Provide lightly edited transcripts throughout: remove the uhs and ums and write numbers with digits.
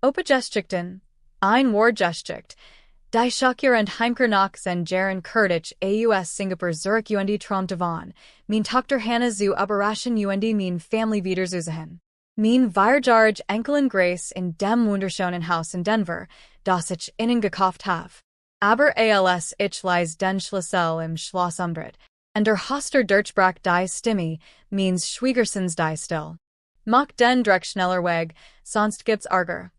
Opa-Geschichten, Wahrheit, Die Schockierende Heimkehr nach zehn Jahren kehrt aus Singapur zurück und Tochter Hannah, Tochter Hannah zu überraschen und Family Wiedersehens. Wiedersehens Enkelin Grace in dem wunderschönen Haus in Denver, das ich ihnen gekauft habe. Aber als ich lies den Schlüssel im Schloss umdreht, und der Hoster durchbrach die Stimme, Schwiegersons die still. Mach den Dreck schneller weg, sonst gibt's Ärger.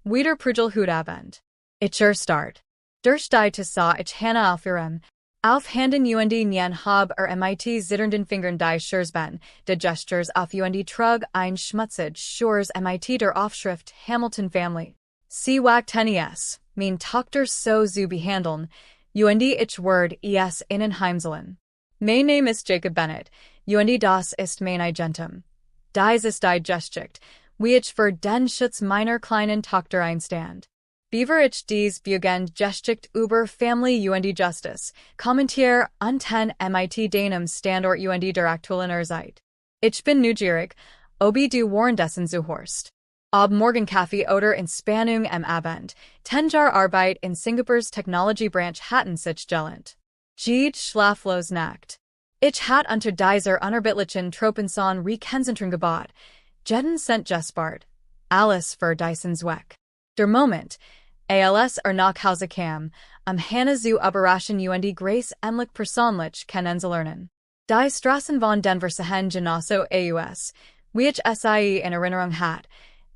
Wieder Prügel Hut Abend. Ich start. Durch die Tessa ich Hannah auf Handen und nien hab mit zitternden Fingern die Schurzben, de Gestures auf und trug ein schmutzig Schurz mit der Aufschrift Hamilton Family. Sie wagt eines, Tochter so zu behandeln, und ich word es innen heimseln. Mein Name ist Jacob Bennett, und das ist mein Agentum. Dies ist die Geschichte, wie ich für den Schutz meiner kleinen Tochter einstand. Beaver ich dies Bugend Geschichte über Family und Justice, kommentier unten mit deinem Standort und der aktuellen Zeit. Ich bin neugierig, ob du währenddessen zuhörst. Ob Morgenkaffee oder in Spannung am Abend, 10 Jahre Arbeit in Singapurs Technology Branch hatten sich gelent. Jede schlaflos Nacht. Ich hat unter dieser unerbittlichen Tropenson Rekonzentrierung gebaut, jeden Cent gespart. Alles für diesen Zweck. Der Moment, als nach Hause kam, Hannah zu überraschen und Grace endlich persönlich kennenzulernen. Die Straßen von Denver sehen genauso aus, wie ich sie in Erinnerung hat,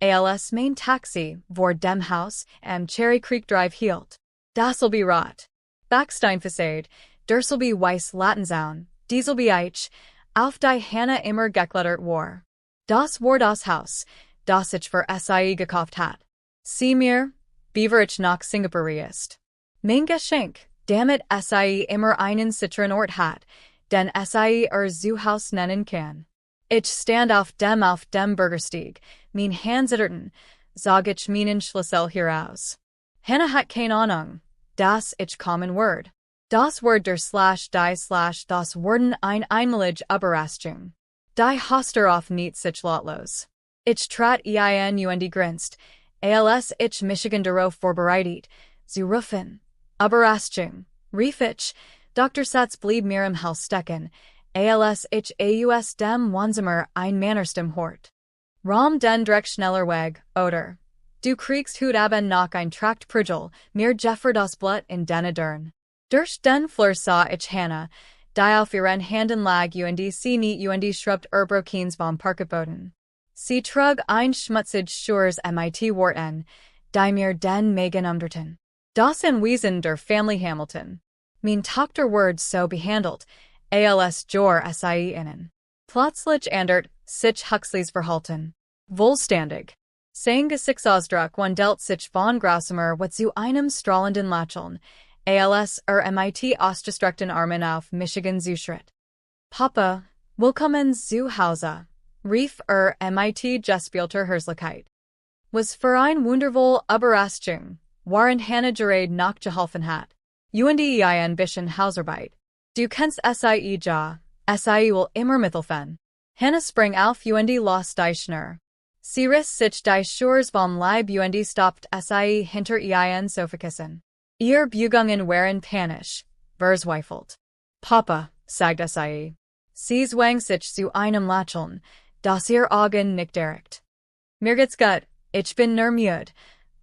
als mein Taxi vor dem Haus am Cherry Creek Drive hielt. Das'll be rot. Backsteinfassade, der'll be weiss Latenzaun, diesel be ich, auf die Hannah immer geklettert war. Das war das Haus, das ich für sie gekauft hat. Sie mir, Beaver ich nach Singapur ist. Mein Geschenk, damit sie immer einen sicheren Ort hat, den sie Zuhaus nennen kann. Ich stand auf dem Bürgersteig, mein Hand zitterten, sag ich meinen Schlüssel hieraus. Hannah hat keine Ahnung, das ich common word. Das Wort der die das Worden einmalige Überraschung. Die Hoster auf nicht sich lotlos. Ich trat ein und grinst, als ich Michigan darauf vorbereitet, zu rufen. Überraschung, rief ich, Dr. Satz blieb mir im Hals stecken, als ich aus dem Wohnzimmer ein Männerstem hort. Ram den Dreck schneller weg, oder? Du kriegst Hut Abend nach ein Trakt Prügel, mir Jeffert das Blut in den Dern. Durch den Flur sah ich Hannah, die auf ihren Handen lag und sie nicht und schrubbed Brokens vom Parketboden. Sie trug ein schmutzig Schurz mit Worten, die mir den Megan umdrehten. Das in Wesen der Family Hamilton. Mein Tochter word so behandelt, als Jor sie innen. Plötzlich ändert sich Huxleys Verhalten. Wohlstandig. Sein Gesichtsausdruck wandelt sich von grausamer zu einem strahlenden Lächeln, als mit ausgestreckten Armen auf Michigan zuschritt. Papa, willkommen zu Hause, rief mit gespielter Herzlichkeit. Was für ein wundervoll Überraschung, waren Hannah gerade noch geholfen hat. Und ein bisschen Hausarbeit. Du kennst sie ja, sie will immer mithelfen. Hannah sprang auf und las die Schnur. Sie riss sich die Schurz vom Leib und stoppt sie hinter ein Sofakissen. Ihr Bugungen waren panisch, verzweifelt. Papa, sagte sie. Sie zwang sich zu einem Lächeln, das ihr Augen nicht direkt. Mir geht's gut, ich bin nur müde.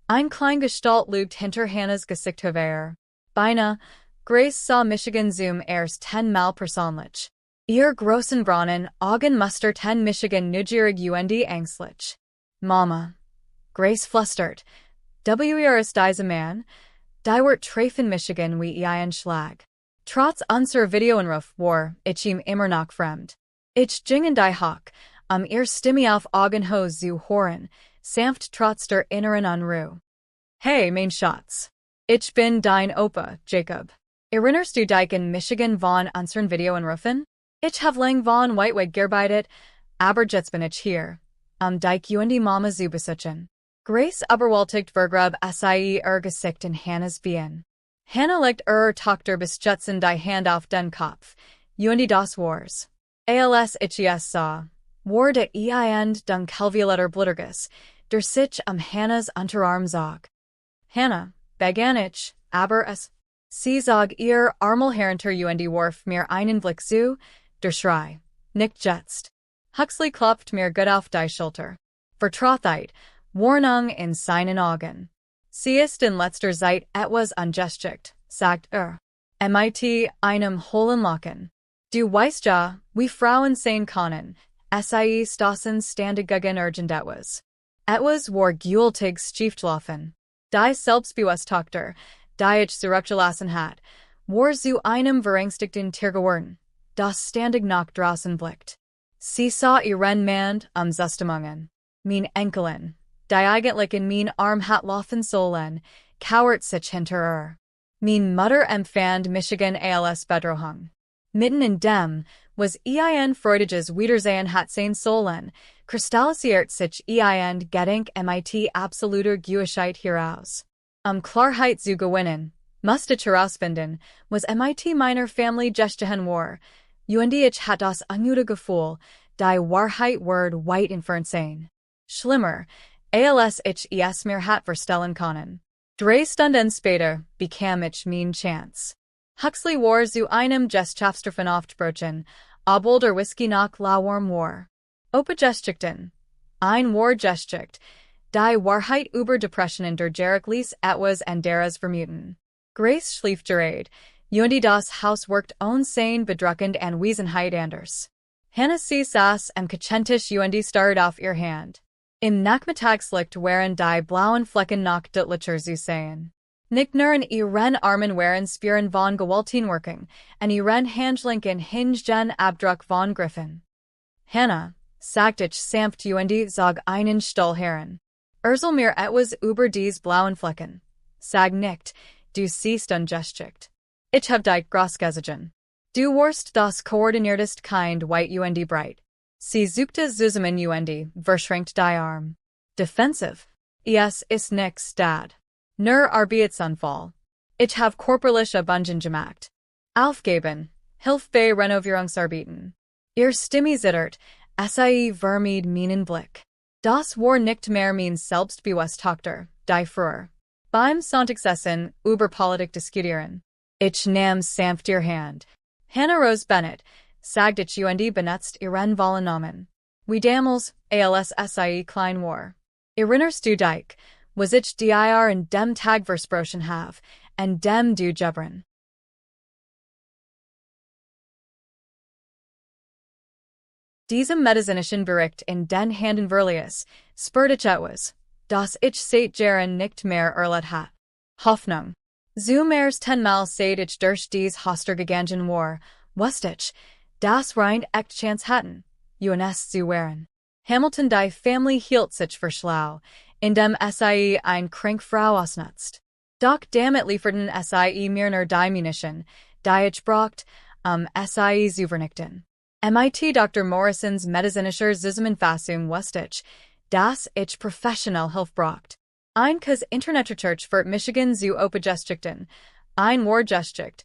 Ein klein Gestalt lugt hinter Hannahs Gesicht hervor. Beinahe, Grace sah Michigan zum ersten Mal persönlich. Ihr großen braunen Augen musterten Michigan neugierig und ängstlich. Mama. Grace flüstert. Ist dieser Mann? Die Wort treffen Michigan wie ein Schlag. Trotz unser Videoanruf war ich ihm immer noch fremd. Ich ging in die Hock, ihr Stimme auf Augenhöhe zu hören, sanft trotz der inneren Unruhe. Hey, mein Schatz. Ich bin dein Opa, Jacob. Erinnerst du dich in Michigan von unseren Videoanrufen? Ich have lang von Whiteweg gearbeitet, aber jetzt bin ich hier, dich und die Mama zu besuchen. Grace überwältigt vergrub sie Gesicht in Hannahs Wien. Hannah legt Tochter bis jetzt in die Hand auf den Kopf, und das war's. Als ich es sah, war der ein dunkelvioletter Blutterguss, der sich Hannahs Unterarm zog. Hannah, begann ich, aber es. Sie zog ihr Armel herunter und warf mir einen Blick zu, der Schrei, nicht jetzt. Huxley klopft mir gut auf die Schulter. Vertrautheit, Warnung in seinen Augen. Sie ist in letzter Zeit etwas ungeschickт, sagt mit einem hohlen Lachen. Du weißt ja, wie Frauen sein können, sei stossen ständig gegen irgendetwas. Etwas war gültig schiefgelaufen. Die Selbstbewussttochter, die ich zurückgelassen hat, war zu einem verängstigten Tier geworden, das ständig nach draußen blickt. Sie sah ihren Mann Zustimmungen. Mein Enkelin, die eigentlich in mein Arm hat laufen sollen, kauert sich hinter Mein Mutter empfand Michigan als Bedrohung. Mitten in dem, was freudiges Wiedersehen hat sein sollen, kristallisiert sich Gedenk mit absoluter Gewissheit heraus. Klarheit zu gewinnen, musste ich herausfinden, was mit meiner Family Geschichten war, und ich hat das ungute Gefühl, die Wahrheit word weit entfernt sein. Schlimmer, als ich es mir hat verstellen können. 3 Stunden später bekam ich mein Chance. Huxley war zu einem Gesellschaftsstreffen aufgebrochen, obwohl der Whisky noch lauwarm war. Opa-Geschichten. Ein Wahrheit, die Wahrheit über Depressionen der Gerechtigkeit etwas anderes vermuten. Grace schlief gerät, und das Haus wirkt sein bedrückend Anwesenheit anders. Hannah sie saß Kachentisch und starrt auf ihr Hand. Im Nachmittagslicht waren die blauen Flecken noch deutlicher zu sehen. Nicht nur in ihren Armen waren Spuren von gewaltigen Working, und ihren Handgelenken hingen Abdruck von Griffen. Hannah, sagt ich sanft und zog einen Stuhl heran. Mir etwas über dies blauen Flecken. Sag nicht, du siehst ungeschickт. Ich hab dich großgesehen. Du warst das koordiniertest Kind white und bright. Sie suchte zusammen und verschränkt die Arm. Defensive. Es ist nix dad. Nur Arbeitsunfall. Ich hab körperliche Bungen gemacht. Aufgeben. Hilf bei Renovierungsarbeiten. Ihr Stimme zittert, sei vermied meinen Blick. Das war nicht mehr mein Selbstbewussttochter, die früher. Beim Sonntagsessen über Politik diskutieren. Ich nahm sanft ihr Hand. Hannah Rose Bennett, sagt ich und benutzt ihren Namen. Wie damals, als klein war. Erinnerst du dich, was ich dir in dem Tag versprochen have, and dem du jubren. Diesem medizinischen Bericht in den Handen Verlius, spürt ich etwas, das ich seit Jahren nicht mehr erlebt hat. Hoffnung. Zu mehrs 10-mal seit ich durch dies Hoster gegangen war, wusste ich, das rein echt Chance hatten, UNS zu wehren. Hamilton die Family hielt sich für schlau, indem sie ein krank Frau ausnutzt. Doch damit lieferten sie mir nur die Munition, die ich braucht, sie zu vernichten. Mit Dr. Morrisons medizinischer Zusammenfassung wusste ich, dass ich professional Hilfe braucht. Ein Internetresearch für Michigan zu Opa-Geschichten, ein Wahrheit,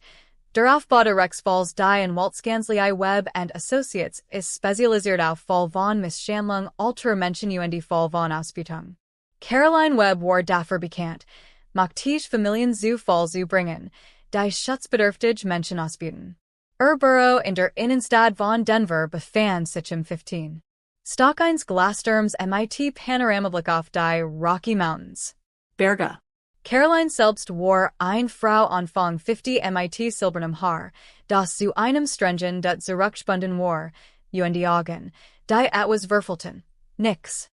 der Aufbau der Rexfalls die in Waltzgansley Webb and Associates ist spezialisiert auf Fall von Misshandlung alterer Menschen und Fall von Ausbeutung. Caroline Webb war dafür bekannt, maktisch Familien zu Fall zu bringen, die schutzbedürftige Menschen ausbeuten. Büro in der Innenstadt von Denver befand sich im 15. Stock eines Glasturms mit Panoramablick auf die Rocky Mountains. Berge. Caroline selbst war eine Frau Anfang 50 mit silbernem Haar, das zu einem Strengen dat zurückgebunden war, und die Augen, die etwas würfelten. Nix.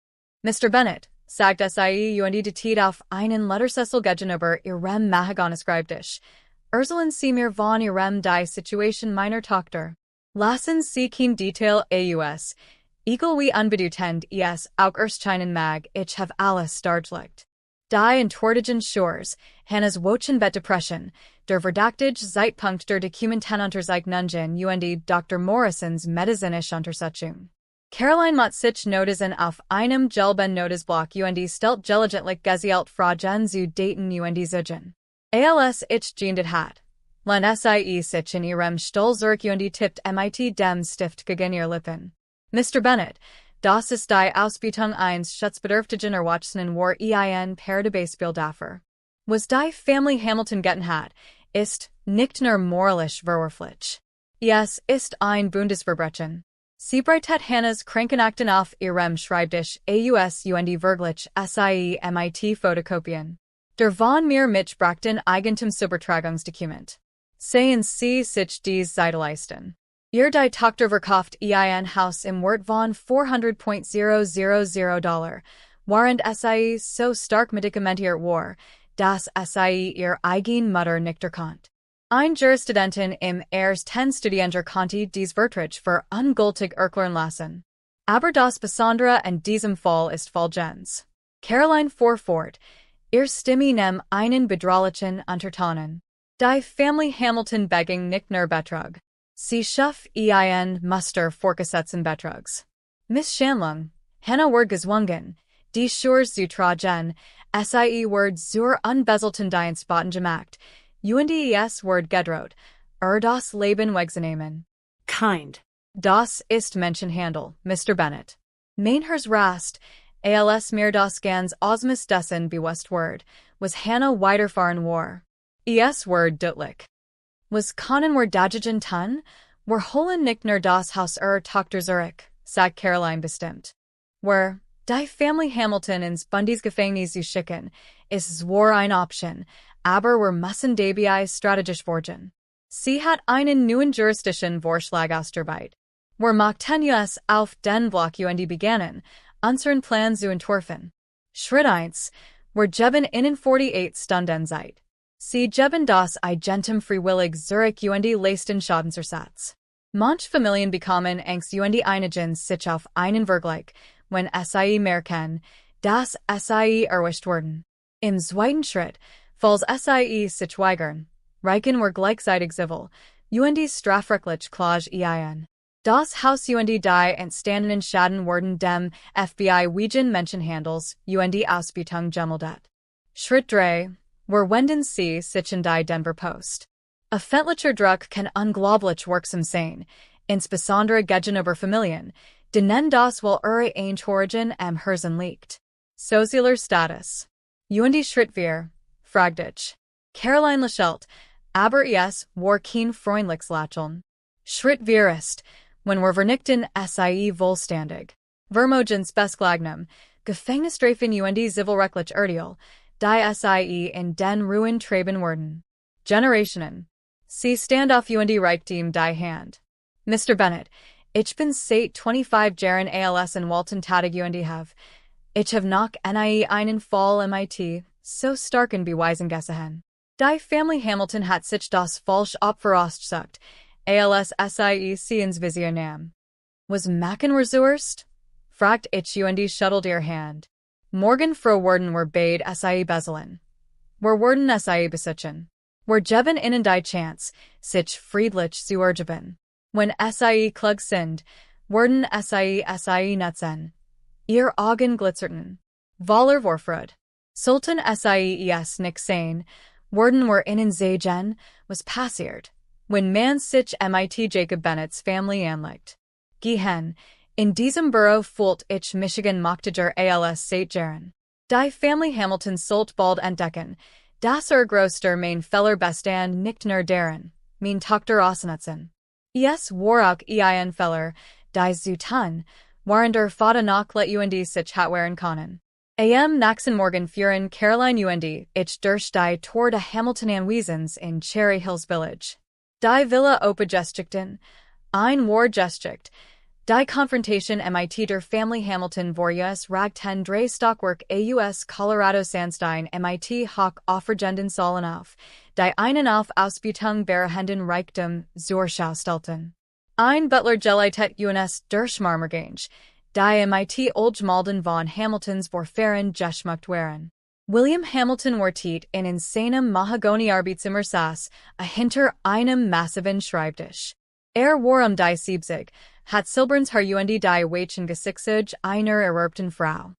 Mr. Bennett, sagt sie und die Tiet auf einen Lettersessel gegenüber ihrem Mahagonischreibtisch. Urselen sie mir von ihrem die Situation meiner Tochter. Lassen sie kein Detail aus. Egal wie unbedeutend es auch erscheinen mag, ich have alles dargelegt. Die entortigen Shores, Hannahs Wochenbett Depression, der verdactige Zeitpunkt der Dokumentenunterzeichnungen und Dr. Morrisons medizinische Untersuchung. Caroline macht sich Notizen auf einem gelben Notizblock und stellt gelegentlich gezielt Fragen zu Daten und Zügen. Als ich geendet hat. Len sie sich in ihrem Stuhl zurück und tippt mit dem Stift gegen ihr Lippen. Mr. Bennett, Das ist die Ausbildung eines Schutzbedürftigen Erwachsenen war ein Paradebeispiel dafür. Was die Family Hamilton getan hat, ist nicht nur moralisch verwerflich. Es ist ein Bundesverbrechen. Sie breitet Hannahs Krankenakten auf ihrem Schreibtisch aus und wirklich sie mit Fotokopien. Der von mir mitgebrachten Eigentumsübertragungsdokument. Sehen Sie sich dies Seite leisten. Ihr die Tochter verkauft ein Haus im Wert von $400,000, während sie so stark medikamentiert war, dass sie ihr eigen Mutter nicht erkannt. Ein Juristentin im ersten Studienjahr konnte dies wirklich für ungültig erklären lassen. Aber das Besondere in diesem Fall ist folgendes. Caroline fuhr fort, ihr Stimme nem einen bedrohlichen Untertonen. Die Family Hamilton beging nicht nur Betrug. Sie schuf ein Muster vorgesetzten Betrugs. Misshandlung, Hannah ward gezwungen, die Schurs zu tragen, sie ward zur unbezelten Dienstboten gemacht, und es ward gedroht, das Leben wegzunehmen. Kind. Das ist Menschenhandel, Mr. Bennett. Mainhers Rast, als mir das ganz Osmus dessen bewusst ward, was Hannah weiterfahren war. Es ward deutlich. Was können wir dagegen tun? Wir holen nicht nur das Haus Tochter zurück, sagt Caroline bestimmt. Wir, die Family Hamilton ins Bundesgefängnis zu schicken, ist zwar eine Option, aber wir müssen dabei strategisch vorgehen. Sie hat einen neuen juristischen Vorschlag ausgearbeitet. Wir möchten es auf den Block und beginnen, unseren Plan zu entwerfen. Schritt 1. Wir geben Ihnen 48 Stunden Zeit. Sie geben das Eigentum freiwillig zurück und leisten Schadensersatz. Manche Familien bekommen Angst und einigen sich auf einen Vergleich, wenn sie merken, dass sie erwischt wurden. Im zweiten Schritt, falls sie sich weigern, reichen wir gleichzeitig civil, und strafrechtlich Klage ein. Das Haus und die entstandenen Schaden wurden dem FBI wegen Menschenhandels und Ausbeutung gemeldet. Schritt 3. Wir wenden sie sich in die Denver Post. Öffentlicher Druck kann unglaublich wirksam sein, insbesondere gegenüber Familien, denen das wohl ihre Eintorgen am Herzen liegt. Sozialer Status. Und Schritt 4. Frag dich. Caroline lächelt, aber es war kein freundliches Lächeln. Schritt 4 ist, wenn wir vernichten sie wohlständig. Vermogens Besklagnum, Gefängnisstrafen und zivilrechtlich Urteil, die sie in den Ruin treiben werden. Generationen. Sie stand auf und reicht die Hand. Mr. Bennett, ich bin seit 25 Jahren als in Walton tätig und ich habe noch einen Fall MIT, so starken Beweisen gesehen. Die Family Hamilton hat sich das falsch abvorausgesagt, als sie ins Visier nahm. Was machen wir zuerst? Fragt ich und schüttelt ihr Hand. Morgen früh werden wir beide sie beseln. Wir werden sie besitzen. Wir geben ihnen die Chance, sich friedlich zu ergeben. Wenn sie klug sind, werden sie nutzen. Ihr Augen glitzerten. Voller Vorfreude. Sollten sie es nicht sein, werden wir ihnen sagen, was passiert, wenn man sich mit Jacob Bennett's Family anlegt. Gehen, in diesem Büro fühlt ich Michigan machtiger als seit Jahren. Die Family Hamilton sollt bald entdecken, dass größter mein Feller bestand nicht nur darin, mein Tochter ausnutzen. Es war auch ein Feller, die zu tun, während Vater noch let und sich hat wehren können. Am nächsten Morgen fuhren Caroline und ich durch die Tour de Hamilton Anwesens in Cherry Hills Village. Die Villa Opa-Geschichten, ein Wahrheit, die Konfrontation mit der Family Hamilton Vorjus ragten drei Stockwerk aus Colorado Sandstein mit hoch aufregenden Säulen auf, die einen auf Ausbeutung beruhenden Reichtum zur Schau stellten. Ein Butler geleitet uns durch Marmergange, die mit Oldgemalden von Hamiltons Vorfahren geschmückt waren. William Hamilton wartet in seinem Mahagoni-Arbeitszimmer saß, hinter einem massiven Schreibtisch. War die 70, hat silberns Haar und die Weichen Gesicht einer erwerbten Frau.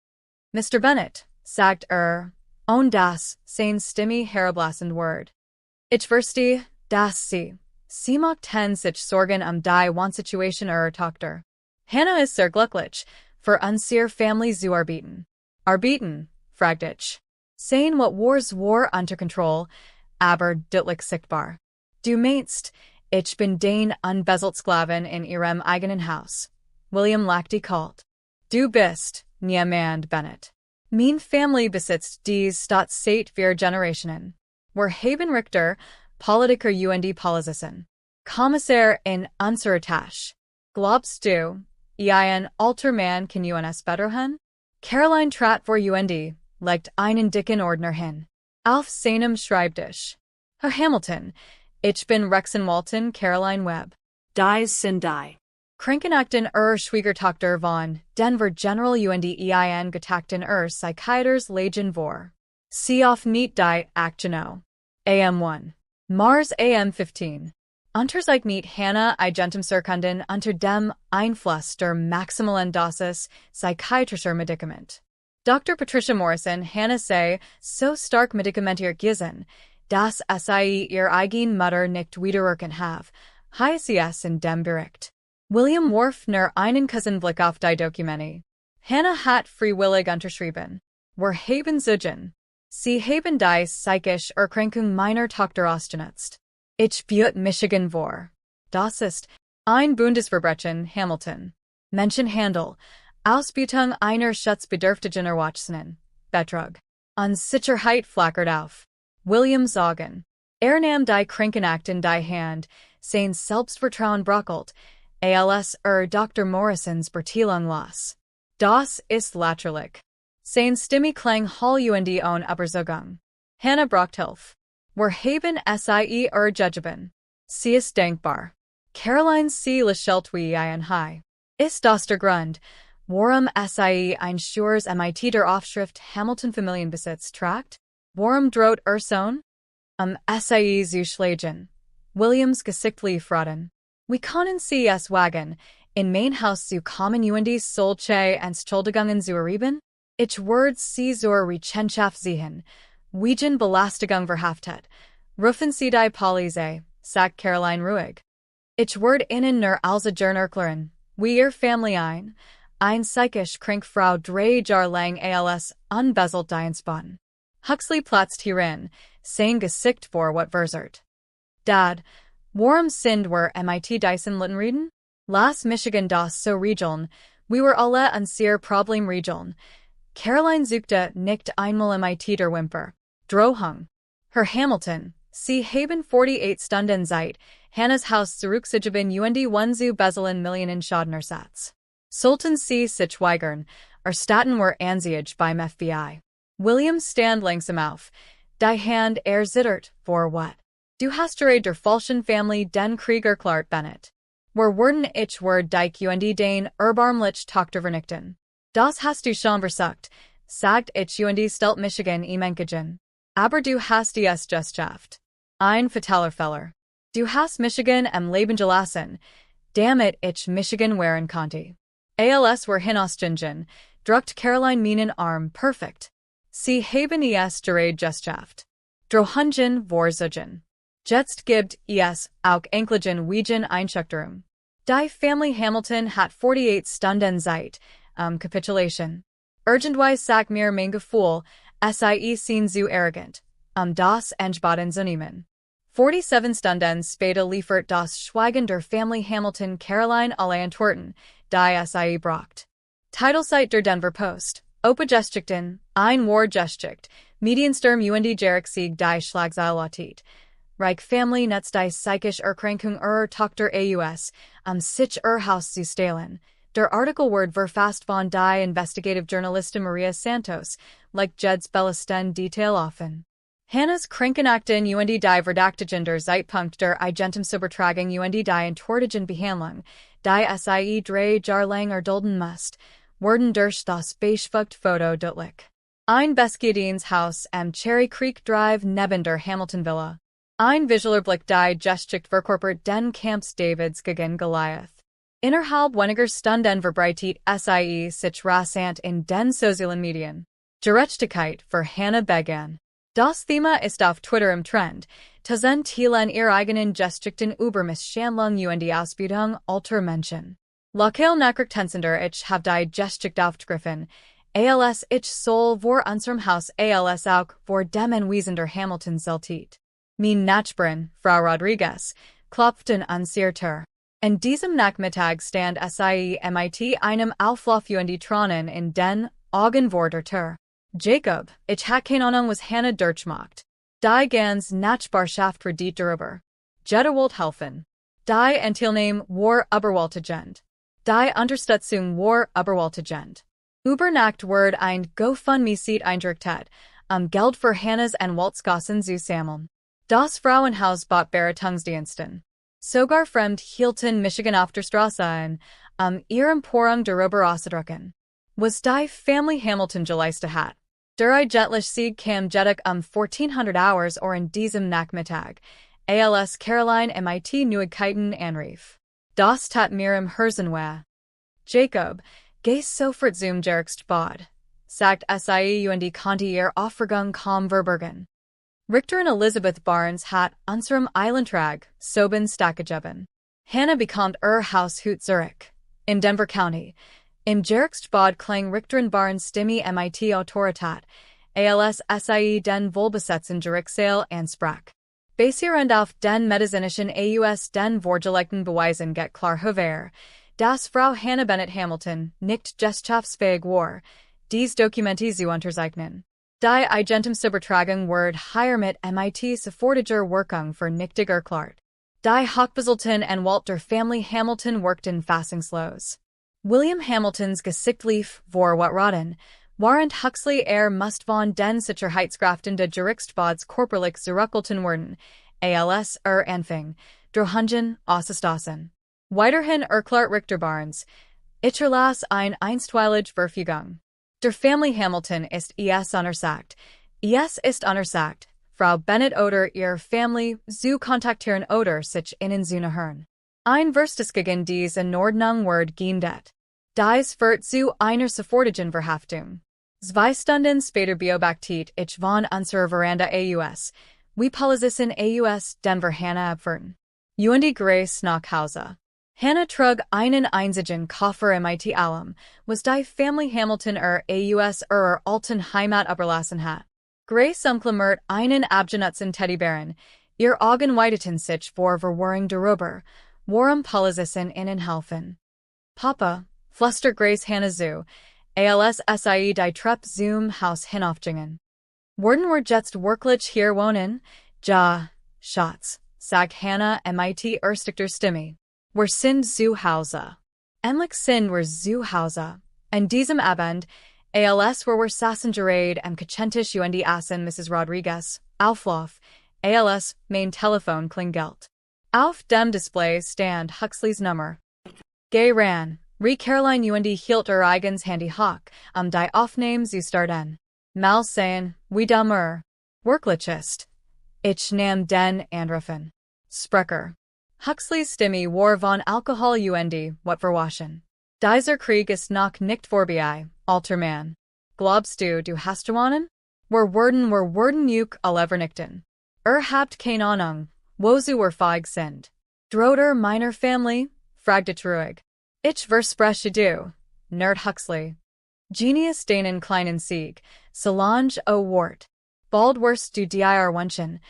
Mr. Bennett, sagt und das, sein Stimme herablassend Wort. Ich verstehe, dass Sie mochten sich Sorgen die Wohnsituation Tochter. Hannah ist sehr glücklich, für unsere Family zu arbeiten, fragt ich. Sehen what wars war unter Kontrolle, aber deutlich sichtbar. Du meinst, ich bin den unbeselt Sklaven in ihrem eigenen Haus. William lachte kalt. Du bist, niemand Bennett. Mein Family besitzt dies Stadt seit 4 Generationen. Wir haben Richter, Politiker und Politician. Kommissar in unserer Tasche. Glaubst du, ein alter Mann kann uns betterhen? Caroline trat vor legt einen dicken Ordner hin. Auf seinem Schreibtisch. Herr Hamilton, ich bin Rechtsanwältin Caroline Webb. Dies sind die. Krankenakten Schwiegertochter von Denver General ein Getakten Psychiaters Legion vor. Sie auf nicht die Aktiono. AM1. Mars AM15. Unterzeigt mit Hannah Igentem Circunden unter dem Einfluss der maximalen Dosis psychiatrischer Medikament. Dr. Patricia Morrison Hannah sei so stark medikamentiert gewesen, dass sie ihr eigen Mutter nicht wiedererkannt have, heißt es in dem Bericht. William warf nur einen Blick auf die Dokumente. Hannah hat freiwillig unterschrieben. Wir haben Zugen. Sie haben die psychische Erkrankung meiner Tochter ausgenutzt. Ich butte Michigan vor. Das ist ein Bundesverbrechen, Hamilton. Menschenhandel, Ausbeutung einer schutzbedürftigen Erwachsenen, Betrug. Unsicherheit flackert auf. William Sagen. Nahm die Krankenakt in die Hand, sein Selbstvertrauen brockelt, als Dr. Morrisons Bertilung las. Das ist lächerlich. Sein Stimme klang hall und on Überzeugung. Hannah braucht Hilfe. Wir haben sie Judgeben. Sie ist denkbar. Caroline sie lächelt wie ein Hai. Ist das der Grund, warum sie ein Schurs MIT der Aufschrift Hamilton Familienbesitz tragt? Warum droht Sohn? Sie zu schlagen. Williams gesichtlich fragen. Wie können sie es wagen, in mein Haus zu kommen und solche Entschuldigungen zu erheben? Ich werde sie zur Rechenschaft ziehen, wegen Belästigung verhaftet. Rufen Sie die Polizei, sagt Caroline ruhig. Ich werde Ihnen nur als erklären, wie Ihr Family ein psychisch krank Frau 3 Jahre lang als unbeselt einspannen. Huxley platzt hierin, sein Gesicht vor what versert. Dad, warum sind wir MIT Dyson Litten reden? Las Michigan das so regeln, we were alle unsere Problem regeln. Caroline suchte nicht einmal MIT der Wimper. Drohung. Herr Hamilton, Sie haben 48 Stunden Zeit, Hannahs Haus zurückzugeben und 1 Bezelen Millionen Schadenersatz. Sollten Sie sich weigern, erstatten wir Anzeige beim FBI. William stand langsam auf. Die Hand zittert, for what? Du hast der falschen Family den Krieg erklärt, Bennett. Wir werden ich werde dich und den erbarmlich Tochter vernichten. Das hast du schon versucht, sagt ich und stellt Michigan im Enkelin. Aber du hast es just schafft. Ein fataler Fehler. Du hast Michigan am Leben gelassen, damit ich Michigan wehren konnte. Als wir hinausgingen, drückt Caroline meinen Arm perfekt. Sie haben es gerade just schafft. Drohungen vorzugen. Jetzt gibt es auch Enkelin wegen Einschüchterung. Die Family Hamilton hat 48 Stunden Zeit, Capitulation. Urgentweise sagt mir mein Gefühl, sie sind zu arrogant, das Entbaden zu nehmen. 47 Stunden später liefert das Schweigen der Family Hamilton Caroline alle Antworten, die sie braucht. Titelseite der Denver Post. Opa-Geschichten, Wahrheit, Mediensturm und Gerechtigkeit die Schlagzeilatit. Reich Family netz die psychisch Erkrankung Tochter aus, sich Haus zu stehlen. Der Artikel wird verfasst von die Investigative Journalistin Maria Santos, like Jed's Bellesten Detail offen. Hannahs Krankenakten und die Verdaktigen der Zeitpunkt der Igentem Übertragung und die Entwortigen Behandlung, die sie 3 Jahre lang erdulden musst, wurden durch das Beschfugt Foto deutlich. Ein Beskiedins Haus am Cherry Creek Drive neben der Hamilton Villa. Ein visueller Blick die Geschichte verkörpert den Camps Davids gegen Goliath. Innerhalb weniger Stunden verbreitet sich rasant in den sozialen Medien. Gerechtigkeit für Hannah begann. Das Thema ist auf Twitter im Trend. Tazen teilen ihre eigenen Geschichten über Misshandlung und die Ausbeutung alter Menschen. Lokale nakrik tensender ich have die Geschichte aufgegriffen. Als ich soll vor unserem Haus als auch vor dem Anwesender Hamilton zeltit. Mein Nachbarin, Frau Rodriguez, klopften an sehr Tür. An diesem Nachmittag stand sie mit einem Auflauf und Tronen in den Augen vor der Tür. Jacob, ich hatte keine Ahnung, was Hannah durchmacht. Die ganz Nachbarschaft redet darüber. Jeder wollt helfen. Die Entteilnahme war überwältigend. Die Unterstützung war überwältigend. Über Nacht word ein GoFundMe-Seite eingerichtet, Geld für Hannahs Anwaltskosten zu sammeln. Das Frauenhaus bot Beratungsdiensten. Sogar fremd hielten Michigan auf der Straße ein, ihrem Porung darüber auszudrücken. Was die Family Hamilton geleistet hat. Der eigentliche Sieg kam jedoch 1400 Hours or in diesem Nachmittag, als Caroline mit Neuigkeiten anrief. Das tat mir im Herzen weh. Jacob, geh sofort zum Gerichtsbad, sagt sie und konnte ihr Aufregung kaum verbergen. Richter und Elizabeth Barnes hat unserem Eilantrag soben stattgegeben. Hannah bekommt Haus Hut Zurück. In Denver County. Im Gerichtsbad klang Richter und Barnes Stimme mit Autorität, als sie den wohlbesetzten Gerichtssaal ansprach. Basierend auf den medizinischen Aus den vorgelegten Beweisen geht klar hervor, dass Frau Hannah Bennett Hamilton nicht gesellschaftsfähig war, dies Dokumente zu unterzeichnen. Die Eigentumsübertragung ward hier mit sofortiger Wirkung für nichtig erklärt. Die Hochbezahlten Anwalt der Family Hamilton wirkten fassungslos. William Hamiltons Gesicht lief vor wat raten, während Huxley musste von den Sicherheitskräften des Gerichtsbads korporlich zurückgehalten werden, als anfing, durch auszustoßen. Weiterhin erklärt Richter Barnes, ich erlasse ein einstweilige Verfügung. Der Family Hamilton ist untersagt. Ist untersagt, Frau Bennett oder ihr Family zu kontaktieren oder sich ihnen zu nähern. Ein Verstes gegen dies in Ordnung word geendet. Dies führt zu einer sofortigen Verhaftung. 2 Stunden später beobachtet ich von unserer Veranda aus, wie Polizisten aus Denver Hannah abfuhren. Und Grace nach Hause. Hannah trug einen einzigen Koffer mit allem, was die Family Hamilton aus alten Heimat überlassen hat. Grace umklammert einen abgenutzten Teddybären, ihr Augen weiteten sich vor Verwirrung darüber, worum Polizisten ihnen helfen. Papa, flüstert Grace Hannah zu, als sie die Treppe zum Haus hinaufgingen. Werden wir jetzt wirklich hier wohnen? Ja, Schatz, sagt Hannah mit erstickter Stimme. Wir sind zu Hause. Endlich sind wir zu Hause. An diesem Abend, als wir saßen gerade am Küchentisch und aßen Mrs. Rodriguez, Auflauf, als mein Telefon klingelt. Auf dem Display stand Huxleys Nummer. Geh ran, Caroline und hielt ihr eigens Handy hoch, die Aufnahme zu starten. Mal sehen, wie dummer. Wirklich ist. Ich nahm den Anrufen. Sprecher. Huxleys Stimme war von Alkohol und wat verwaschen. Dieser Krieg ist noch nicht vorbei, alter Mann. Glaubst du hast gewonnen? Wir werden juk allervernichten. Habt keine Ahnung, wo wir feig sind. Droht meiner Family? Fragte ruhig. Ich verspreche du, Nerd Huxley. Genius deinen kleinen Sieg, Solange Wort. Bald wirst du dir wünschen.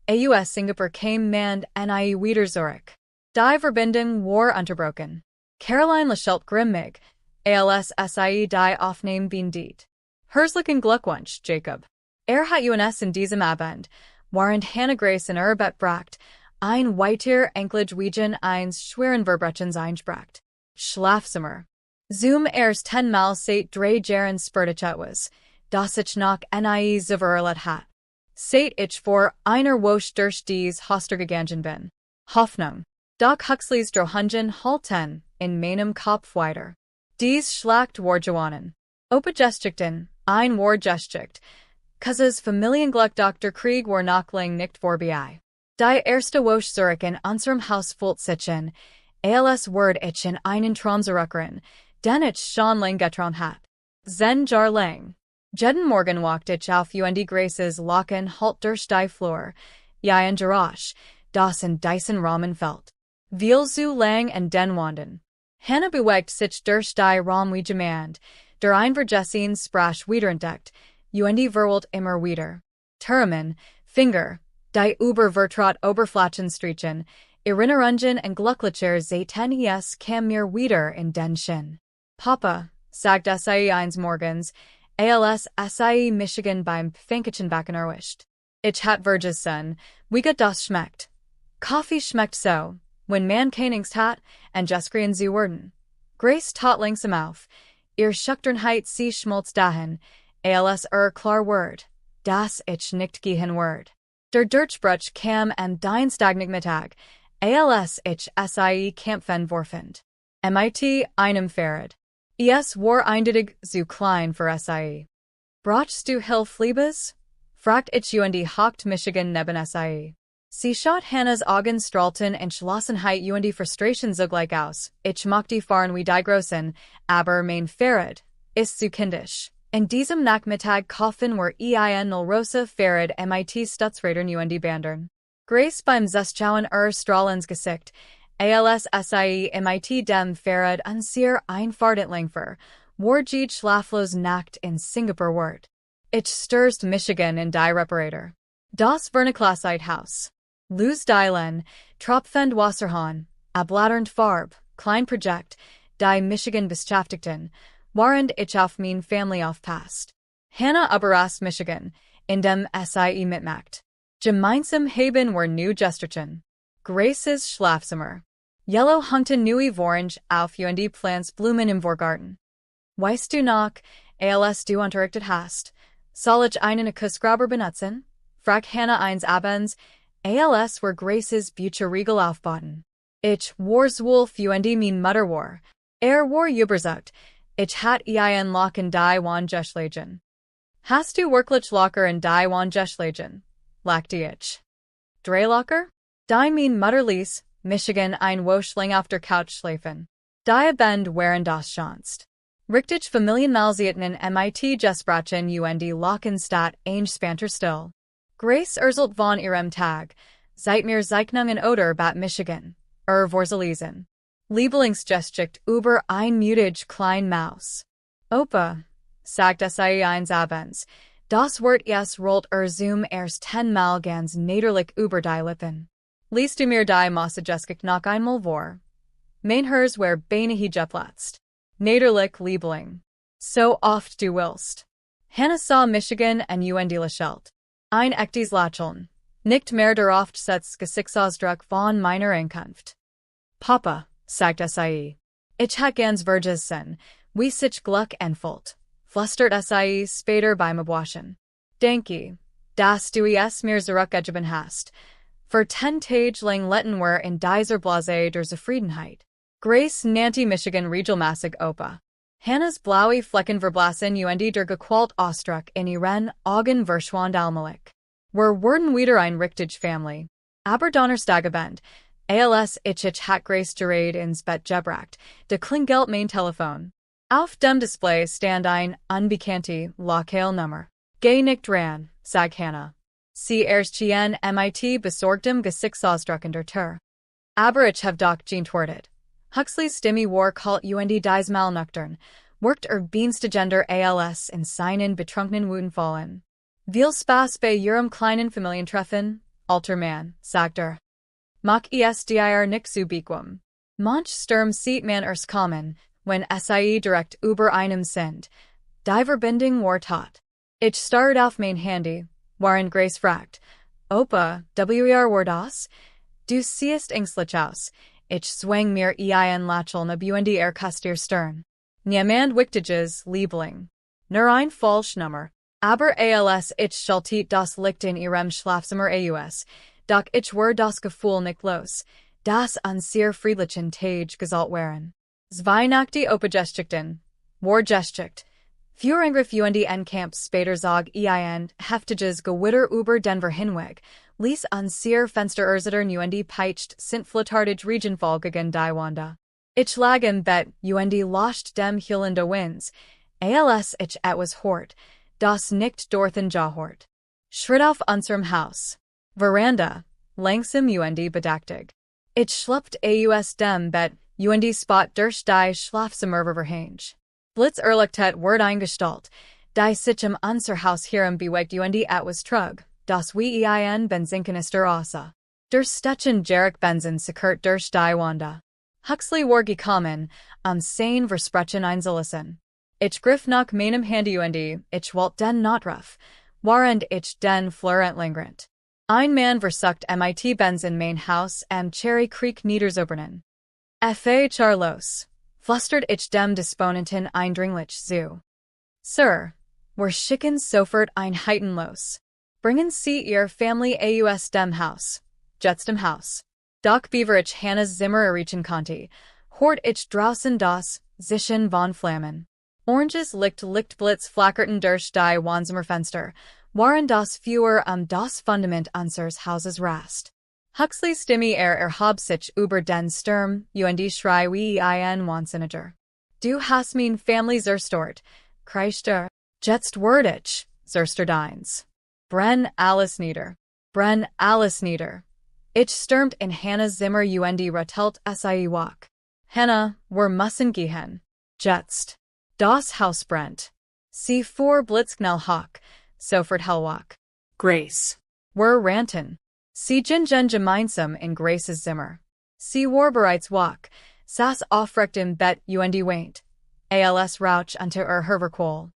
Aus Singapur kam man wieder zurück. Die Verbindung war unterbrochen. Caroline lächelt grimmig, als sie die Aufnahme beendet. Herzlichen Glückwunsch, Jacob. Hat uns in diesem Abend, während Hannah Grace in Bett bracht, ein weiter Enkelin wegen eines schweren Verbrechens einspracht. Schlafzimmer. Zum 10 Mal seit 3 Jahren spurte etwas, das ich noch nie zuvor hat. Seit ich vor einer Woche durch dies Hoster gegangen bin. Hoffnung. Doch Huxleys Drohungen halten in meinem Kopf weiter. Dies schlagt war gewonnen. Opa-Geschichten, ein Wahrheit, Kassas Familienglück Dr. Krieg war noch lang nicht vorbei. Die erste Woche zurück in unserem Haus fühlt sich an, als word ich in einen Traum zurückrennen, den ich schon lang geträumt hat. Zen jar lang. Jeden Morgen walkt ich auf und Graces Locken halt durch die Flur, ja in Garage, das in Dyson Rahmen fällt. Viel zu lang und den Wanden. Hannah bewegt sich durch die Raum wie Gemand, der Einvergesehens Sprache wiederentdeckt, verwelt immer wieder. Termen, Finger, die Übervertraut Oberflächenstreichen, Erinnerungen und glücklicher Zeiten es kam mir wieder in den Sinn. Papa, sagt sie eines Morgens, als sie Michigan beim Pfänkchenbacken erwischt. Ich hat vergessen, wie gut das schmeckt. Kaffee schmeckt so, wenn man Angst hat, und Juskrien zu werden. Grace tat langsam auf, ihr Schüchternheit sie schmolz dahin, als klar word, das ich nicht gehen word. Der Durchbruch kam am Dienstagmittag, als ich sie kämpfen vorfand. Mit einem Fahrrad. Es war eindeutig zu klein für sie. Brauchst du Hilfe, Liebes? Fragt ich hockt Michigan neben sie. Sie schaut Hannahs Augen strahlten Entschlossenheit die Frustration zugleich aus. Ich mochte fahren wie die Großen, aber mein Fahrrad ist zu kindisch. In diesem Nachmittag kaufen wir null rosa Fahrrad mit Stutzrädern Bandern. Grace beim Zuschauen strahlens Gesicht, als sie mit dem Fahrrad an sehr einfardentling für, war schlaflos Nacht in Singapur ward. Ich stürzt Michigan in die Reparator. Das Verniklasheit-Haus. Luz Dylan, Tropfend Wasserhahn, Ablatternd Farb, Klein Projekt, die Michigan Beschäftigten, warend ich auf mein Family aufpasst. Hannah überrascht Michigan, in dem sie mitmacht. Gemeinsam haben wir new Gesterchen. Grace's Schlafzimmer. Yellow hunkten neue Orange auf Plants Blumen im Vorgarten. Weißt du noch, als du unterrichtet hast, soll ich einen Kussgraber benutzen? Fragt Hannah eines Abends, als war Grace's Bücherregal aufbauten. Ich war's Wolf mein Mutter war. War überzeugt, ich hat Locken die Geschlegen. Hast du wirklich Locker in die Geschlegen? Lachte ich. Drei Locker? Die mein Mutter ließ, Michigan ein Woschling auf der Couch schläfen. Die Bend während das schonst. Richtig Familienmalsieten mit Gesprachen Locken statt eines spanter still. Grace erzählt von ihrem Tag, seit mir Zeichnungen oder bat Michigan, Vorzelesen. Lieblingsgeschichte über ein mutig klein Maus. Opa, sagt sie eines Abends, das Wort es rollt zum erst 10-mal ganz niederlich über die Lippen. Liest du mir die Massageschichte noch einmal vor? Mein Herz war beinahe geplatzt. Niederlich Liebling. So oft du willst. Hannah sah Michigan und lächelt. Ein echtes Lächeln. Nicht mehr der oft setzt Gesichtsausdruck von meiner Ankunft. Papa, sagt sie. Ich hat ganz vergessen, wie sich Glück entfällt. Flüstert sie später beim Abwaschen. Denke, dass du es mir zurückgegeben hast. Für 10 Tage lang letten wir in dieser Blase der Zufriedenheit. Grace nannte Michigan regelmäßig Opa. Hannahs blaue Flecken verblassen der gequält Ausdruck in ihren Augen verschwand allmählich. Wir wurden wieder ein richtig Family. Aber Donnerstagabend, als ich hat Grace gerät ins Bett gebracht, de klingelt mein Telefon. Auf dem Display stand ein unbekannte Lokalnummer. Geh nicht ran, sagt Hannah. Sie erschien mit besorgtem Gesichtsausdruck in der Tür. Aber ich hab doch geantwortet. Huxley's Stimme war kalt diesmal nüchtern, workt Bienstagender als in seinen betrunkenen Wuten fallen. Viel Spaß bei ihrem kleinen Familientreffen, alter Mann, sagt Mach es dir nicht zu bequem. Manch Sturm sieht man erst kommen, wenn sie direkt über einem sind. Die Verbindung war tot. Ich starrt auf mein Handy, während Grace fragt, Opa, war das? Du siehst ängstlich aus. Ich zwang mir Lächeln ab Kuster Stern. Niemand wichtiges, Liebling. Nur ein Falschnummer. Aber als ich schaltet das Licht in ihrem Schlafzimmer aus, doch ich war das Gefühl nicht los, das an sehr friedlichen Tage gesalt waren. Zwei Nachte Opa-Geschichten. War Geschichte. Für Angriff Camp später zog heftiges Gewitter über Denver hinweg, ließ an sehr Fensterursittern peitscht sind flottartig Regionfall gegen die Wanda. Ich lag im Bett lost dem Hülende Winds, als ich etwas hort, das nicht dorthin jahort. Schritt auf unserem Haus. Veranda, langsam bedachtig. Ich schleppt aus dem Bett Spot durch die Schlafzimmerverhänge. Blitz Erlichtet Word eingestalt. Die Sichem unser Haus hierum bewegt etwas trug, das wie ein Benzinkanister aussah. Der Stechen Jarek Benzen sekert durch die Wanda. Huxley war gekommen, Seine Versprechen einzulassen. Ich griff nach meinem Handy ich wollte den Notruf, während ich den Florentlingrant. Ein Mann versucht mit Benzen mein Haus am Cherry Creek niederzubrennen. Charlos, flustert ich dem Disponenten eindringlich zu. Sir, wir schicken sofort Einheiten los. Bringen Sie Ihr Family aus dem Haus. Jetzt dem Haus. Doch beaver ich Hannah's Zimmer erreichen konnte, hort ich draußen das Zischen von Flammen. Oranges licht Blitz flackerten durch die Wohnzimmerfenster, waren das Feuer das Fundament unseres Hauses rast. Huxley Stimme erhob sich über den Sturm, Schrei wie ein Wahnsinniger. Du hast mein Family zerstört, kreischte. Jetzt word ich, zerstört. Brenn alles nieder. Brenn alles nieder. Ich stürmt in Hannah's Zimmer ratelt sie wach. Hannah, wir müssen gehen. Jetzt. Das Haus brennt. Sie fuhr blitzknell hoch, sofort hellwach. Grace. Wir rannten. Sie gingen gemeinsam in Grace's Zimmer. Sie war bereits wach, saß aufrecht im Bett weint. Als Rauch unter Herverkohl.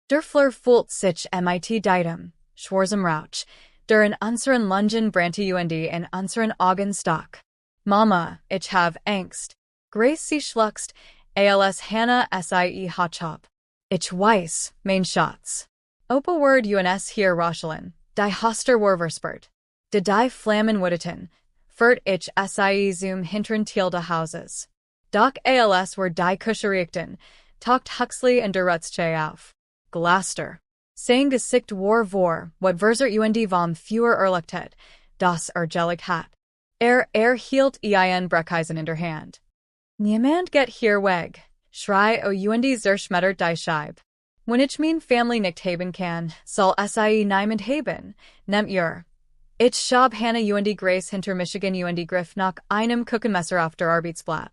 Der Fleur fühlt sich mit diesem, schwarzem Rauch, der in unseren Lungen brannte in unseren Augen stock. Mama, ich have Angst. Grace sie schluckst, als Hannah sie hochhob. Ich weiß, mein Schatz. Opa word uns hier Rochelin, die Hoster war verspert. De die Flammen wuddeten, furt ich sie zum hinteren Teil des Hauses. Doch als were die Kuscherichten, taucht Huxley und der Rutzche auf. Glaster. Sein Gesicht war what verser vom Feuer erlichtet, das ergelig hat. Hielt ein Brecheisen in der Hand. Niemand geht hier weg, schrei zerschmettert die Scheib. Wenn ich mein Family nicht haben kann, soll sie niemand haben, nehmt ihr. Ich schab Hannah Grace hinter Michigan griff nach einem Kuchenmesser auf der Arbeitsblatt.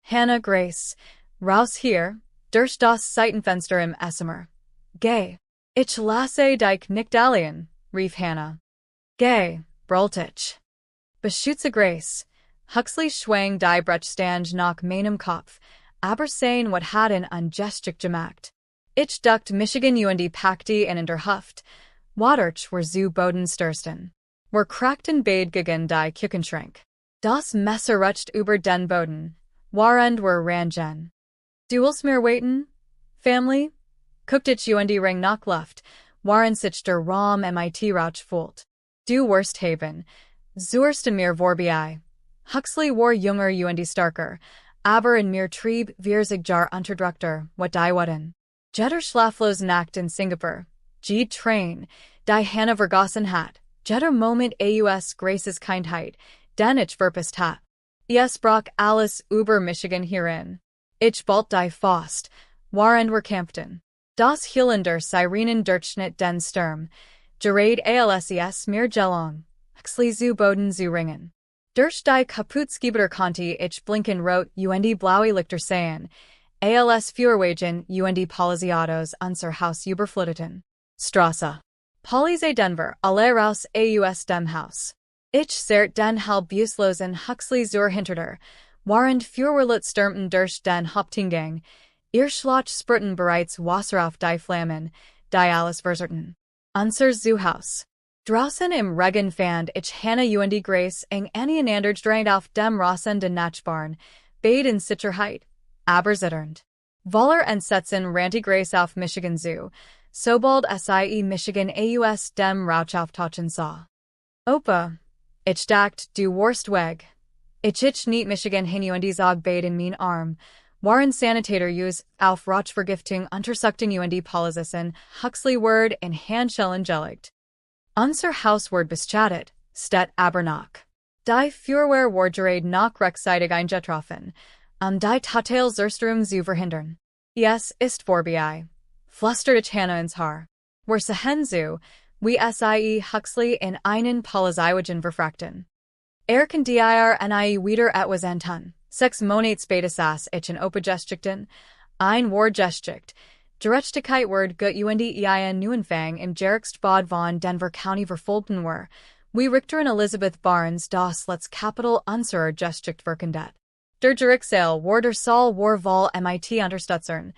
Hannah Grace, raus hier, durch das Seitenfenster im Esszimmer. Geh. Ich lasse dich nicht allein, rief Hannah. Geh, brüllt ich. Beschütze Grace. Huxley schwang die Brechstange nach meinem Kopf, aber sein wat hatten ungeschick gemacht. Ich duckt Michigan packte in der Huft, waderch war zu Boden stürsten. Wir krackten beid gegen die Küchenschrank. Das Messer rutscht über den Boden, warend wir rangen. Du willst mir waiten, Family? Guckt ich ring nach Luft, waren sich der Raum mit Rauch fühlt. Du wirst haben, zuerst mir vorbei. Huxley war junger starker, aber in mir trieb wir sich jar unterdrückter, wat die wurden. Jetter schlaflos Nacht in Singapur, train, die Hannah vergossen hat, jetter Moment aus Grace's Kindheit, den ich verpasst hat. Es brach alles über Michigan hierin. Ich bald die Faust, warend wir kämpften. Das Hielander Sirenen Durchschnitt den Sturm, gerade als mir gelong, Huxley zu Boden zu ringen. Durch die Kaputtgeber konnte ich blinken rot blaue Lichter sehen, als Führerwagen Polizeiautos unser Haus überfluteten. Strasse. Polizei Denver, alle raus aus dem Haus. Ich zerrt den halbuslosen Huxley zur Hintertür, warend Führerlet stürmten durch den Haupteingang, ihr Schloch sprühten bereits Wasser auf die Flammen, die alles verserten. Unser Zoohaus. Draußen im Regen fand ich Hannah Grace einander dreht auf dem Rasen den Nachbarn, beid in Sicherheit, aber zitternd. Voller entsetzen rannte Grace auf Michigan zu, sobald sie Michigan aus dem Rauch auftauchen sah. Opa, ich dacht, du warst weg. Ich nicht Michigan hin sag beid in mein Arm, waren Sanitator auf Rauchvergiftung untersuchten Polizisten, Huxley word in Handschellen gelegt. Unser Haus word beschattet, statt aber nach. Die Feuerwehr war gerade nach rechtzeitig eingetroffen, die Total Zerstörung zu verhindern. Es ist vorbei, flüsterte ich Hannah ins Haar. Wir sehen zu, wie sie Huxley in einen Polizeiwagen verfrachten. Kann dir nie wieder etwas antun, Sechs Monates später ich in Opa-Geschichten, ein Wahrheit, Gerechtigkeit wird gut und ein Neuanfang im Gerichtsbad von Denver County verfolgt war, wie Richter und Elizabeth Barnes das letzte Kapitel unserer Geschichte verkündet. Der Gerichtssaal war der Saal war Vol mit Unterstützern,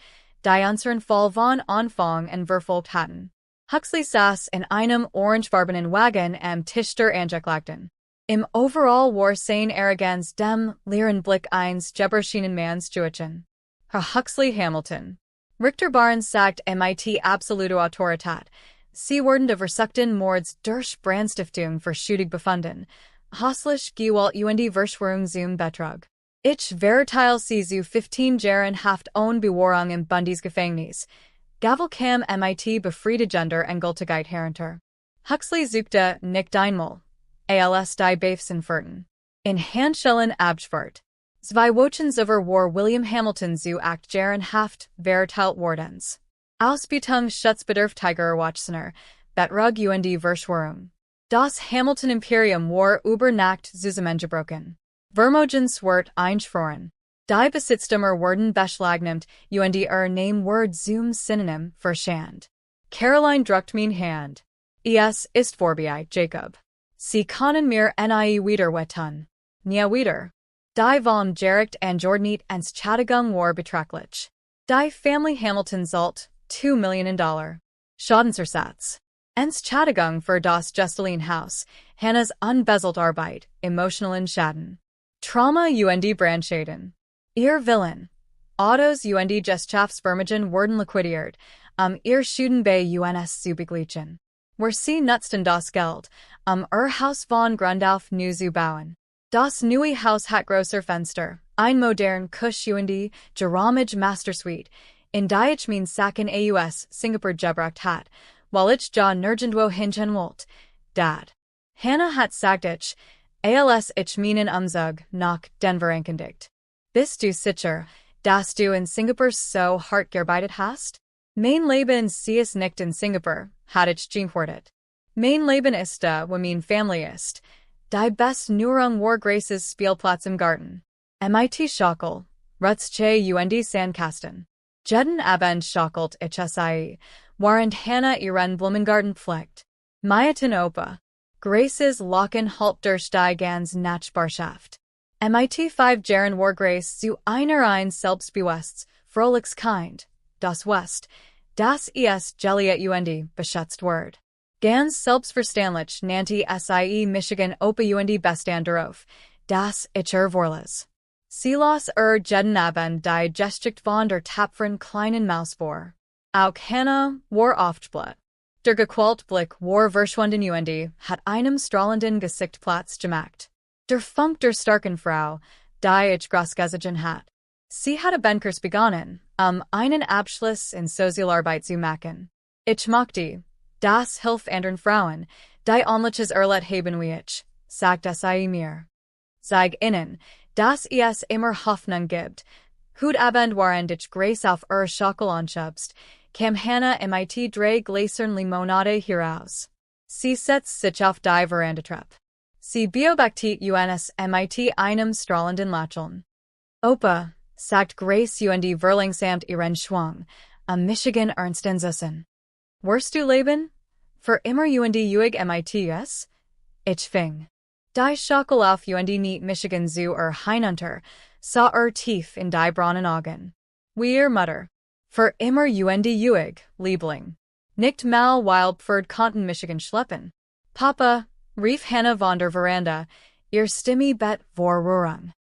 die unseren Fall von Anfang an verfolgt hatten. Huxley saß in einem orangefarbenen Wagen am Tisch der Angeklagten. Im Overall war seine Arroganz dem leeren Blick eines Geberschienenmanns Juichen. Herr Huxley Hamilton. Richter Barnes sagt mit absolute Autorität, sie wurden de versuchten Mords durch Brandstiftung für schuldig befunden, häuslich Gewalt und Verschwörung zum Betrug. Ich verurteile sie zu 15 Jahren Haft ohne Bewahrung im Bundesgefängnis. Gavel kam mit befriedigender Endgültigkeit herunter. Huxley suchte nicht einmal. Als die Beifsenfurten. In Handschellen abschwert. Zwei Wochen zuvor war William Hamilton zu 8 Jahren Haft verurteilt wardens. Ausbeutung schutzbedürftiger Wachsener, Betrug und Verschwörung. Das Hamilton Imperium war über Nacht zusammengebrochen. Vermogens wird einschworen. Die Besitztümer wurden beschlagnahmt und Name word zum Synonym für Schand. Caroline druckt mein Hand. Es ist vorbei, Jacob. Sie können mir nie wiederwetten. Nie wieder. Die vom Gericht angeordnet ans Chattigung war beträchtlich. Die Family Hamilton zahlt $2 Millionen. Schadensersatz. Ans Chattigung für das Haus, Hannahs unbezzelt Arbeit, emotionalen Schaden. Trauma und Brandschäden. Ihr Willen. Autos und Gesellschaftsvermögen wurden liquidiert, ihr Schulden bei uns zu begleichen. Sie nutzten das Geld, Haus von Grund auf neu zu bauen. Das neue Haus hat großer Fenster, ein modern Küche und Geräumige Mastersuite, in die ich mein Sachen aus Singapur gebracht hat, weil ich ja nirgendwo hingehen wollte. Dad. Hannah hat sagt als ich meinen Umzug nach Denver angekündigt. Bist du sicher, dass du in Singapur so hart gearbeitet hast? Mein Leben ist nicht in Singapur, hat ich geantwortet. Mein Leben ist da, wo mein Familie ist. Die best Nurung war Graces Spielplatz im Garten. Mit Schockel, Rutzche und Sandkasten. Jeden Abend schockelt ich während Hannah ihren Blumengarten pflegt. Mayaten Opa. Graces Locken halt durch die ganz Nachbarschaft. Mit 5 Jahren war Grace zu ein selbstbewusst, fröhliches Kind, das West, das Gelia und beschützt wird. Ganz selbstverständlich nannte sie Michigan Opa und Bestand darauf, das ich Vorles. Sie las jeden Abend die Geschichte von der tapferen kleinen Maus vor. Auch Hannah war oft blatt. Der gequälte Blick war verschwunden und hat einem strahlenden Gesicht Platz gemacht. Der Funk der starken Frau, die ich großgesehen hat. Sie hatte Benkers begonnen, einen Abschluss in Sozialarbeit zu machen. Ich mochte, das hilft anderen Frauen, die ähnliches Erlet haben wie ich, sagt sie mir. Sag ihnen, dass es immer Hoffnung gibt. Heute Abend während ich Grace auf Schockel anschubst, kam Hannah mit 3 Gläsern Limonade heraus. Sie setzt sich auf die Verandatreppe. Sie beobachtet uns mit einem strahlenden Lächeln. Opa, sagt Grace und verlangsamt ihren Schwung, Michigan ernsten Süßen. Wirst du leben? Für immer und juig mit? Ich fing. Die Schockel auf und niet Michigan zu hinunter, sah tief in die braunen Augen. Wir Mutter. Für immer und juig, Liebling. Nicht mal Wildford konnten Michigan schleppen. Papa, rief Hannah von der Veranda, ihr Stimme bet Vorrührung.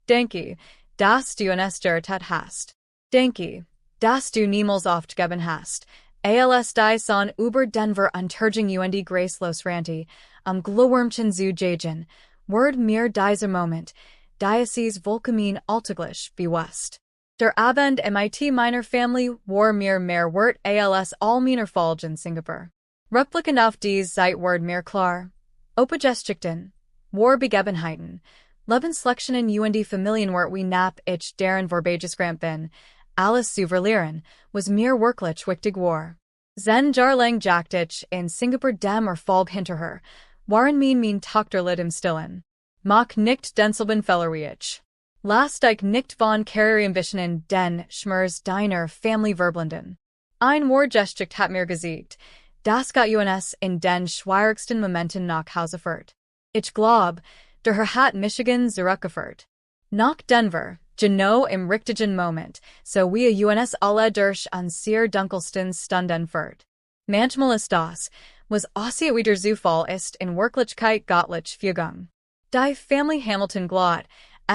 Denke, dass du uns gerettet hast. Denke, dass du niemals aufgegeben hast. Als die son über Denver unterging und Grace losrannte, Glowwürmchen zu jagen, word mir dieser Moment, Diocese Volkamin alltäglich bewusst. Der Abend mit meiner Familie war mir mehr wert als all meiner Folge in Singapur. Rückblickend auf dies Zeit ward mir klar. Opa-Geschichten, war Begebenheiten, Lebenslektionen und Familien wert wie nap ich deren Vorbegescramp bin, alles zu verlieren, was mir wirklich wichtig war. Zen Jarlang jagt ich in Singapur dem Erfolg hinter her, waren mein Tochter lid im Stillen. Mach nicht denselben Fehler wie ich. Last ik nicht von Karriereambitionen den Schmers deiner Family verblenden. Ein Wargeschichte hat mir gesagt, das got uns in den schwierigsten Momenten nach Hause führt. Ich glaub, der Herr hat Michigan zurückgeführt. Nach Denver, genau im richtigen Moment, so wie uns alle durch an sehr dunkelsten Stunden führt. Manchmal ist das, was aussieht wie der Zufall ist in Wirklichkeit göttlich Fügung. Die Family Hamilton glaubt,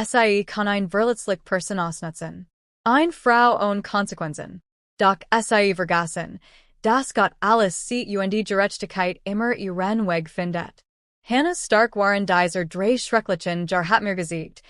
sei kann ein verletzlich Person ausnutzen. Eine Frau ohne Konsequenzen. Doch sei vergessen, dass Gott alles sieht und die Gerechtigkeit immer ihren Weg findet. Hannah stark waren dieser drei schrecklichen Jar hat mir gesagt,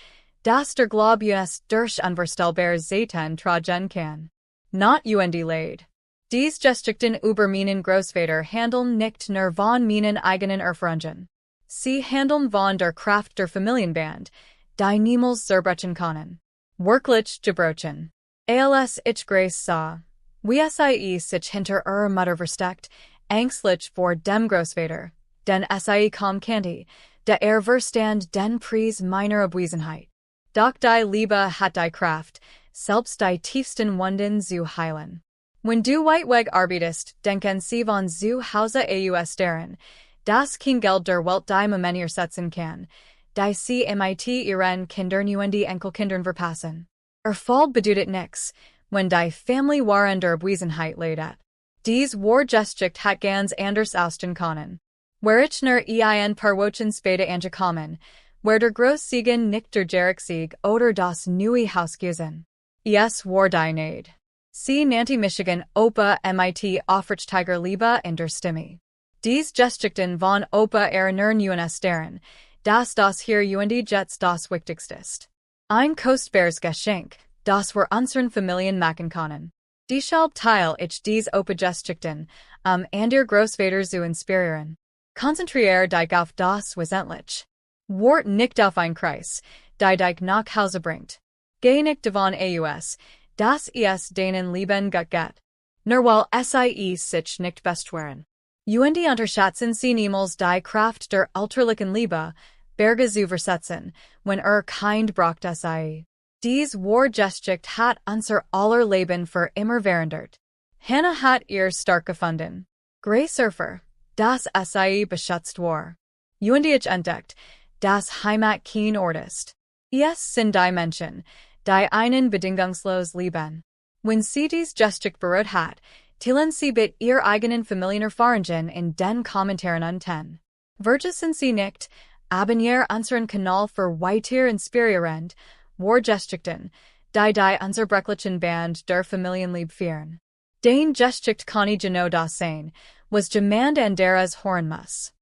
dass der Glaub uns durch unvorstellbar Satan tragen kann. Not und leid. Dies Geschichten über meinen Großvater handeln nicht nur von meinen eigenen Erfahrungen. Sie handeln von der Kraft der Familienband, die niemals zerbrechen können. Wirklich gebrochen. Als ich Grace sah, wie sie sich hinter Mutter versteckt, ängstlich vor dem Großvater, denn sie kaum kannte, der verstand den Preis meiner Abwesenheit. Doch die Liebe hat die Kraft, selbst die tiefsten Wunden zu heilen. Wenn du weitweg arbeitest, denken sie von zu Hause aus daran, dass kein Geld der Welt die Moment ersetzen kann, die sie mit ihren Kindern und die Enkelkindern verpassen. Erfolg bedeutet nix, wenn die Family waren der Abwesenheit leidet. Dies Wargeschichte hat ganz anders aussehen können. Where ich nur ein paar Wochen später angekommen, where der Großsegen nicht der Gerechtigkeit oder das neue Haus gewesen. Es war die Neid. Sie nannte Michigan Opa Aufrichtiger Liebe in der Stimme. Dies Geschichten von Opa erinnern uns daran, dass das hier und jetzt das Wichtigste ist. Ein kostbares Geschenk, das wir unseren Familien machen können. Deshalb teile ich dies Opa-Geschichten, an ihr Großvater zu inspirieren. Konzentriere dich auf das Wesentliche. Wart nicht auf ein Kreis, die dich nach Hause bringt. Geh nicht davon aus, dass es deinen Leben gut geht. Nur weil sie sich nicht bestwaren. Und die unterschätzen sie niemals die Kraft der ultralichen Liebe, Berge zu versetzen, wenn Kind braucht sei. Dies Wargeschichte hat unser aller Leben für immer verändert. Hannah hat ihr stark gefunden. Grace Surfer, das sei beschützt war. Und ich entdeckt, das Heimat kein Ort ist. Es sind die Menschen, die einen bedingungslos lieben. Wenn sie dies Geschichte berührt hat, teilen sie mit ihr eigenen Familienerfahrungen in den Kommentaren unten. Vergessen sie nicht, abonniere unseren Kanal für weitere inspirierend Wargeschichten, die unser brecklichen Band der Familienliebe führen. Den Geschichte kann ich genau das sein, was jemand anderes hören muss.